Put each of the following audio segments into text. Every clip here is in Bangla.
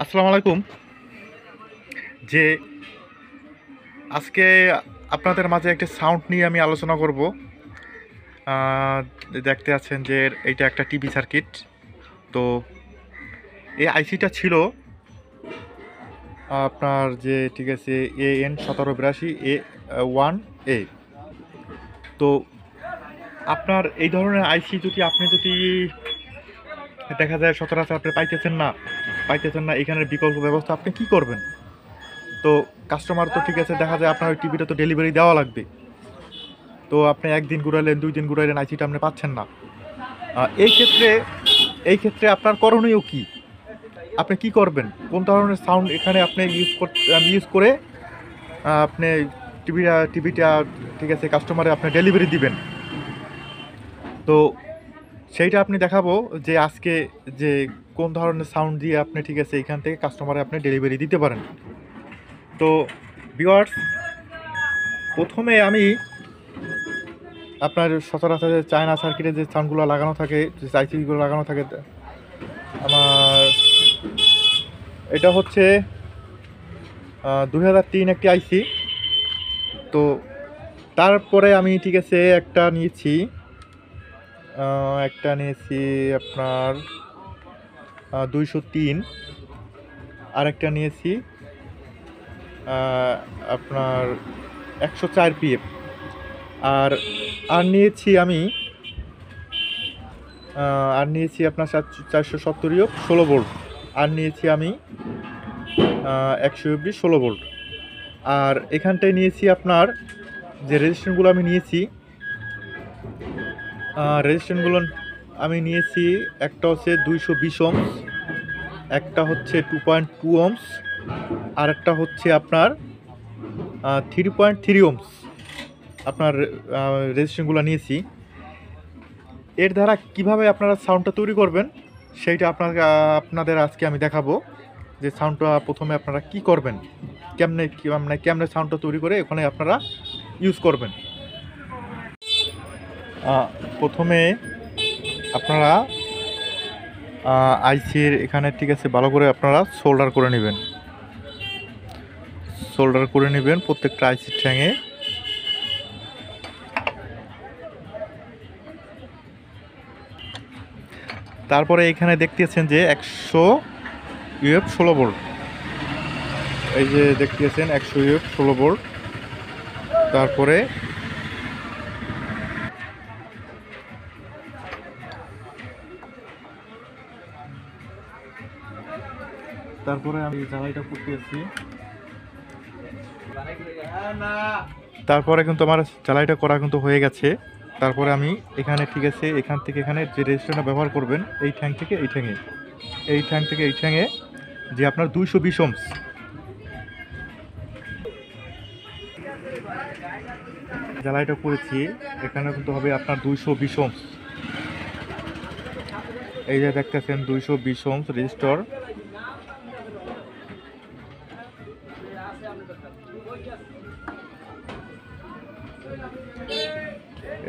আসসালামু আলাইকুম। যে আজকে আপনাদের মাঝে একটা সাউন্ড নিয়ে আমি আলোচনা করব। দেখতে আছেন যে এইটা একটা টিভি সার্কিট। তো এই আইসিটা ছিল আপনার যে ঠিক আছে AN1782A1A। তো আপনার এই ধরনের আইসি যদি দেখা যায় সচরাচর আপনি পাইতেছেন না এখানের বিকল্প ব্যবস্থা আপনি কি করবেন? তো কাস্টমার তো ঠিক আছে, দেখা যায় আপনার ওই টিভিটা তো ডেলিভারি দেওয়া লাগবে। তো আপনি একদিন ঘুরাইলেন, 2 দিন ঘুরাইলেন, আইসিটা আপনি পাচ্ছেন না। এই ক্ষেত্রে আপনার করণীয় কি? আপনি কি করবেন? কোন ধরনের সাউন্ড এখানে আপনি ইউজ করে আপনি টিভিটা ঠিক আছে কাস্টমারে আপনি ডেলিভারি দিবেন। তো সেইটা আপনি দেখাবো যে আজকে যে কোন ধরনের সাউন্ড দিয়ে আপনি ঠিক আছে এখান থেকে কাস্টমারে আপনি ডেলিভারি দিতে পারেন। তো ভিউয়ার্স, প্রথমে আমি আপনার সচরাচর চায়না সার্কিটে যে সাউন্ডগুলো লাগানো থাকে, যে আইসিগুলো লাগানো থাকে, আমার এটা হচ্ছে 2003 একটি আইসি। তো তারপরে আমি ঠিক আছে একটা নিয়েছি আপনার 203, আরেকটা নিয়েছি আপনার 104 পিএফ, আর নিয়েছি আমি আপনার 470 16 ভোল্ট, আর নিয়েছি আমি 120 16 ভোল্ট। আর এখানটায় নিয়েছি আপনার যে রেজিস্ট্যান্সগুলো আমি নিয়েছি একটা হচ্ছে 220 ওহমস, একটা হচ্ছে 2.2 ওহমস, আর একটা হচ্ছে আপনার 3.3 ওহমস আপনার রেজিস্ট্যান্সগুলো নিয়েছি। এর দ্বারা কিভাবে আপনারা সাউন্ডটা তৈরি করবেন সেইটা আপনাদের আজকে আমি দেখাবো, যে সাউন্ডটা প্রথমে আপনারা কি করবেন, কেমনে সাউন্ডটা তৈরি করে ওখানে আপনারা ইউজ করবেন। প্রথমে আপনারা আইসির এখানে ঠিক আছে ভালো করে আপনারা সোল্ডার করে নেবেন প্রত্যেকটা আইসির ঠ্যাঙে। তারপরে এখানে দেখতেছেন যে 100 ইউএফ 16 ভোল্ট, এই যে দেখতেছেন 100 ইউএফ 16 ভোল্ট। তারপরে আমি জ্বালাইটা করতেছি। তারপরে কিন্তু আমার জ্বালাইটা করা কিন্তু হয়ে গেছে। তারপরে আমি এখানে ঠিক আছে এখান থেকে এখানে যে রেজিস্ট্যান্সটা ব্যবহার করবেন, এই ঠ্যাং থেকে এই ঠ্যাঙে যে আপনার 220 ওহমস, জ্বালাইটা করেছি, এখানে কিন্তু হবে আপনার 220 ওহমস। এই যে দেখতেছেন 220 ওহমস রেজিস্টর।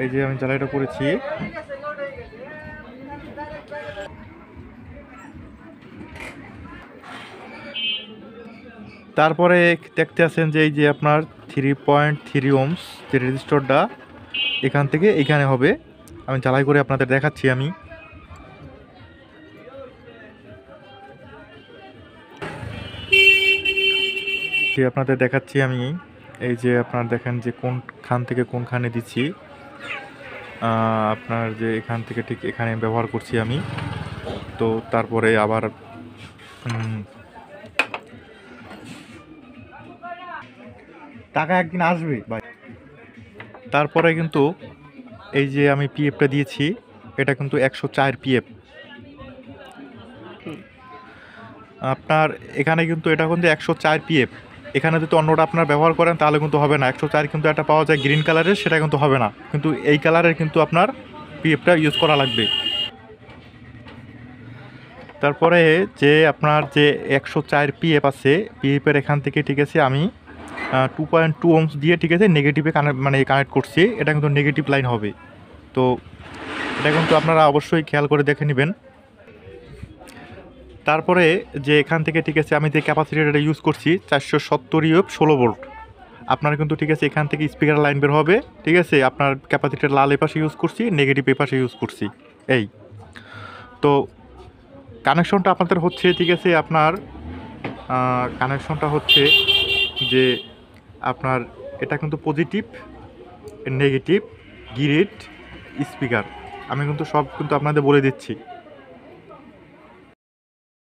এই যে আমি জ্বালাইটা করেছি। তারপরে দেখতে আছেন যে এই যে আপনার 3.3 ওহমস যে রেজিস্টরটা এখান থেকে এইখানে হবে। আমি জ্বালাই করে আপনাদের দেখাচ্ছি। আমি এই যে আপনার দেখেন যে কোনখান থেকে কোনখানে দিচ্ছি। আপনার যে এখান থেকে ঠিক এখানে ব্যবহার করছি আমি। তো তারপরে আবার টাকা একদিন আসবে ভাই। তারপরে কিন্তু এই যে আমি পিএফটা দিয়েছি, এটা কিন্তু 104 পিএফ। আপনার এখানে কিন্তু এটা কিন্তু 104 পিএফ। এখানে যদি অন্যটা আপনার ব্যবহার করেন তাহলে কিন্তু হবে না। 104 কিন্তু একটা পাওয়া যায় গ্রিন কালারের, সেটা কিন্তু হবে না, কিন্তু এই কালারের কিন্তু আপনার পিএফটা ইউজ করা লাগবে। তারপরে যে আপনার যে 104 পিএফ আছে, পিএফের এখান থেকে ঠিক আছে আমি 2.2 ওহমস দিয়ে ঠিক আছে নেগেটিভে কানেক্ট করছি। এটা কিন্তু নেগেটিভ লাইন হবে। তো এটা কিন্তু আপনারা অবশ্যই খেয়াল করে দেখে নেবেন। তারপরে যে এখান থেকে ঠিক আছে আমি যে ক্যাপাসিটারটা ইউজ করছি 470 ইউএফ 16 ভোল্ট। আপনার কিন্তু ঠিক আছে এখান থেকে স্পিকার লাইন বের হবে, ঠিক আছে। আপনার ক্যাপাসিটার লাল এপাশে ইউজ করছি, নেগেটিভ এপাশে ইউজ করছি। এই তো কানেকশনটা আপনাদের হচ্ছে, ঠিক আছে। আপনার কানেকশনটা হচ্ছে যে আপনার এটা কিন্তু পজিটিভ, নেগেটিভ, গ্রিড, স্পিকার আমি কিন্তু সব কিন্তু আপনাদের বলে দিচ্ছি।